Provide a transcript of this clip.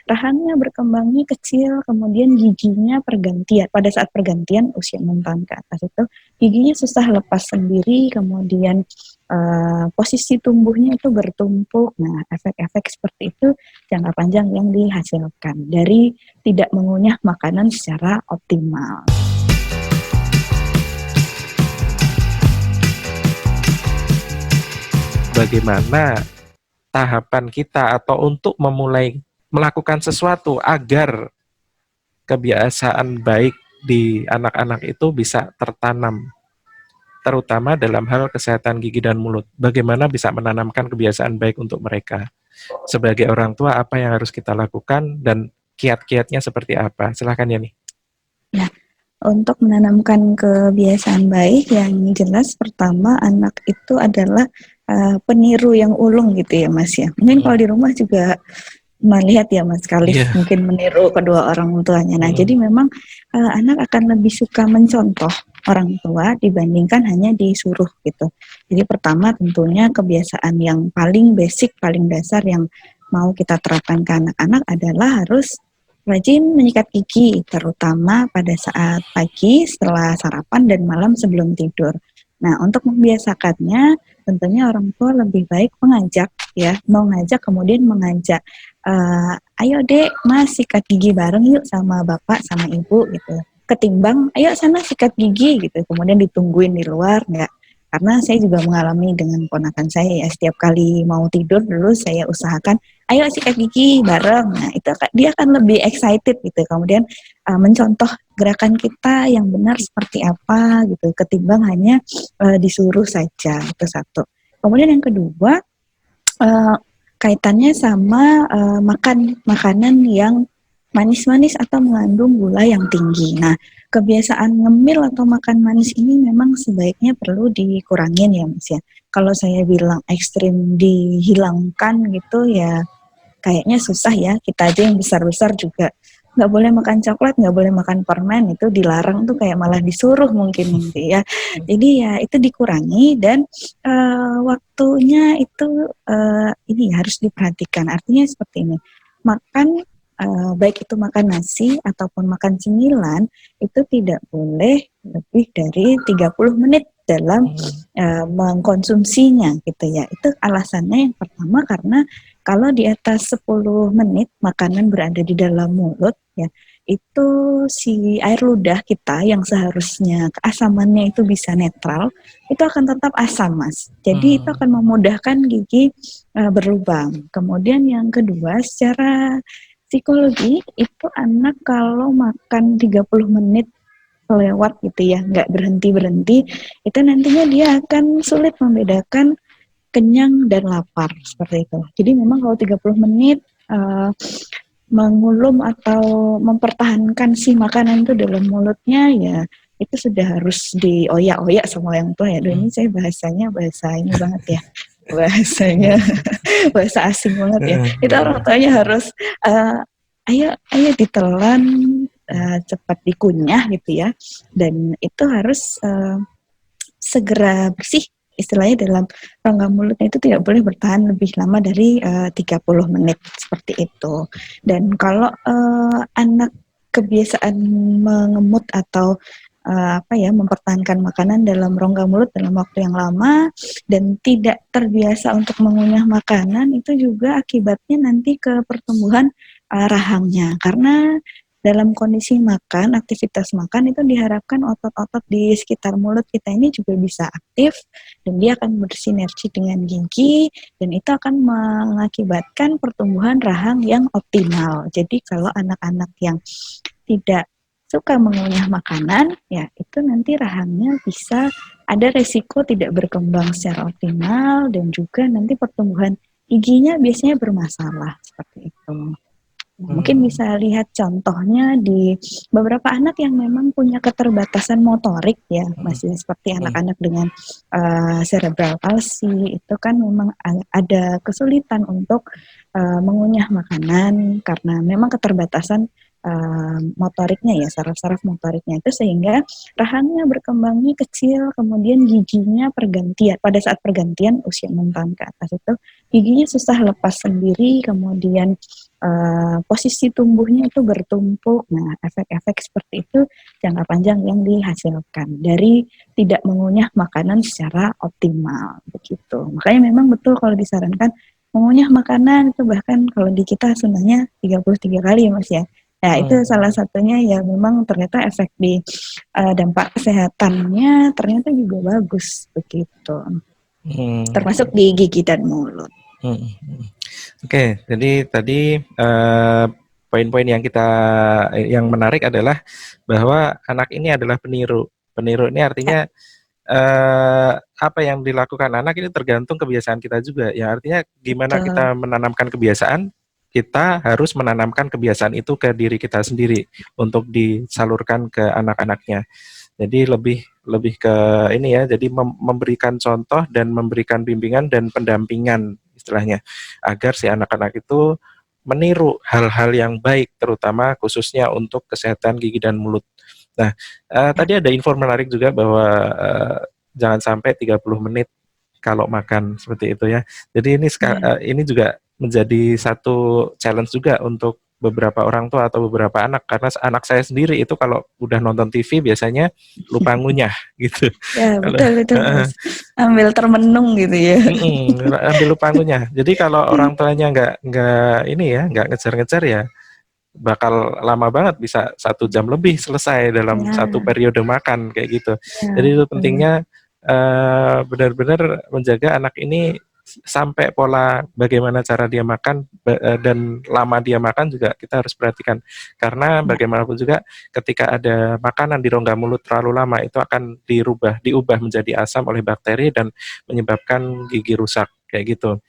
rahangnya berkembangnya kecil, kemudian giginya pergantian. Pada saat pergantian usia 6 tahun ke atas itu giginya susah lepas sendiri, kemudian posisi tumbuhnya itu bertumpuk. Nah, efek-efek seperti itu jangka panjang yang dihasilkan dari tidak mengunyah makanan secara optimal. Bagaimana tahapan kita atau untuk memulai melakukan sesuatu agar kebiasaan baik di anak-anak itu bisa tertanam, terutama dalam hal kesehatan gigi dan mulut. Bagaimana bisa menanamkan kebiasaan baik untuk mereka? Sebagai orang tua, apa yang harus kita lakukan dan kiat-kiatnya seperti apa? Silahkan Yani. Nah, untuk menanamkan kebiasaan baik yang jelas pertama anak itu adalah peniru yang ulung gitu ya Mas ya. Mungkin kalau di rumah juga melihat ya Mas Kalif mungkin meniru kedua orang tuanya. Nah, jadi memang anak akan lebih suka mencontoh orang tua dibandingkan hanya disuruh gitu. Jadi pertama tentunya kebiasaan yang paling basic, paling dasar yang mau kita terapkan ke anak-anak adalah harus rajin menyikat gigi, terutama pada saat pagi setelah sarapan dan malam sebelum tidur. Nah, untuk membiasakannya, tentunya orang tua lebih baik mengajak ya, kemudian mengajak, ayo dek, mas sikat gigi bareng yuk sama bapak, sama ibu gitu. Ketimbang, ayo sana sikat gigi gitu, kemudian ditungguin di luar, enggak. Karena saya juga mengalami dengan ponakan saya ya, setiap kali mau tidur dulu saya usahakan, ayo sikat gigi bareng. Nah, itu dia akan lebih excited gitu. Kemudian mencontoh gerakan kita yang benar seperti apa gitu, ketimbang hanya disuruh saja. Itu satu. Kemudian yang kedua, kaitannya sama makan makanan yang manis-manis atau mengandung gula yang tinggi. Nah, kebiasaan ngemil atau makan manis ini memang sebaiknya perlu dikurangin ya Mas ya. Kalau saya bilang ekstrim dihilangkan gitu ya kayaknya susah ya. Kita aja yang besar-besar juga nggak boleh makan coklat, nggak boleh makan permen, itu dilarang tuh kayak malah disuruh mungkin gitu ya. Jadi ya itu dikurangi dan waktunya itu ini harus diperhatikan. Artinya seperti ini, makan baik itu makan nasi ataupun makan cemilan itu tidak boleh lebih dari 30 menit dalam mengkonsumsinya gitu ya. Itu alasannya yang pertama karena kalau di atas 10 menit makanan berada di dalam mulut ya, itu si air ludah kita yang seharusnya keasamannya itu bisa netral, itu akan tetap asam Mas. Jadi itu akan memudahkan gigi berlubang. Kemudian yang kedua, secara psikologi itu anak kalau makan 30 menit lewat gitu ya, nggak berhenti-berhenti, itu nantinya dia akan sulit membedakan kenyang dan lapar seperti itu. Jadi memang kalau 30 menit mengulum atau mempertahankan si makanan itu dalam mulutnya ya itu sudah harus dioyak-oyak sama yang tua ya. Ini saya bahasanya bahasa ini banget ya. Bahasanya bahasa asing banget ya. Itu orang tuanya harus ayo ditelan cepat dikunyah gitu ya. Dan itu harus segera bersih. Istilahnya dalam rongga mulutnya itu tidak boleh bertahan lebih lama dari 30 menit seperti itu. Dan kalau anak kebiasaan mengemut atau mempertahankan makanan dalam rongga mulut dalam waktu yang lama dan tidak terbiasa untuk mengunyah makanan, itu juga akibatnya nanti ke pertumbuhan rahangnya. Karena dalam kondisi makan, aktivitas makan itu diharapkan otot-otot di sekitar mulut kita ini juga bisa aktif dan dia akan bersinergi dengan gigi dan itu akan mengakibatkan pertumbuhan rahang yang optimal. Jadi kalau anak-anak yang tidak suka mengunyah makanan, ya itu nanti rahangnya bisa ada resiko tidak berkembang secara optimal dan juga nanti pertumbuhan giginya biasanya bermasalah seperti itu. Mungkin bisa lihat contohnya di beberapa anak yang memang punya keterbatasan motorik ya, masih seperti anak-anak dengan cerebral palsy itu kan memang ada kesulitan untuk mengunyah makanan karena memang keterbatasan motoriknya ya, saraf-saraf motoriknya itu, sehingga rahangnya berkembangnya kecil, kemudian giginya pergantian pada saat pergantian usia 6 tahun ke atas itu giginya susah lepas sendiri, kemudian posisi tumbuhnya itu bertumpuk. Nah, efek-efek seperti itu jangka panjang yang dihasilkan dari tidak mengunyah makanan secara optimal begitu. Makanya memang betul kalau disarankan mengunyah makanan itu, bahkan kalau di kita sunahnya 33 kali ya Mas ya. Nah, itu salah satunya ya, memang ternyata efek di dampak kesehatannya ternyata juga bagus begitu. Termasuk di gigi dan mulut. Oke, jadi tadi poin-poin yang menarik adalah bahwa anak ini adalah peniru. Peniru ini artinya apa yang dilakukan anak ini tergantung kebiasaan kita juga. Ya artinya gimana kita menanamkan kebiasaan, kita harus menanamkan kebiasaan itu ke diri kita sendiri untuk disalurkan ke anak-anaknya. Jadi lebih ke ini ya, jadi memberikan contoh dan memberikan bimbingan dan pendampingan istilahnya, agar si anak-anak itu meniru hal-hal yang baik, terutama khususnya untuk kesehatan gigi dan mulut. Nah, tadi ada info menarik juga bahwa jangan sampai 30 menit kalau makan, seperti itu ya. Jadi ini juga menjadi satu challenge juga untuk beberapa orang tua atau beberapa anak, karena anak saya sendiri itu kalau udah nonton TV biasanya lupa ngunyah gitu. Ya betul Mas. Ambil termenung gitu ya. Ambil lupa ngunyah. Jadi kalau orang tuanya nggak ngejar-ngejar ya, bakal lama banget, bisa 1 jam lebih selesai dalam satu periode makan kayak gitu. Jadi itu pentingnya benar-benar menjaga anak ini sampai pola bagaimana cara dia makan dan lama dia makan juga kita harus perhatikan, karena bagaimanapun juga ketika ada makanan di rongga mulut terlalu lama itu akan diubah menjadi asam oleh bakteri dan menyebabkan gigi rusak kayak gitu.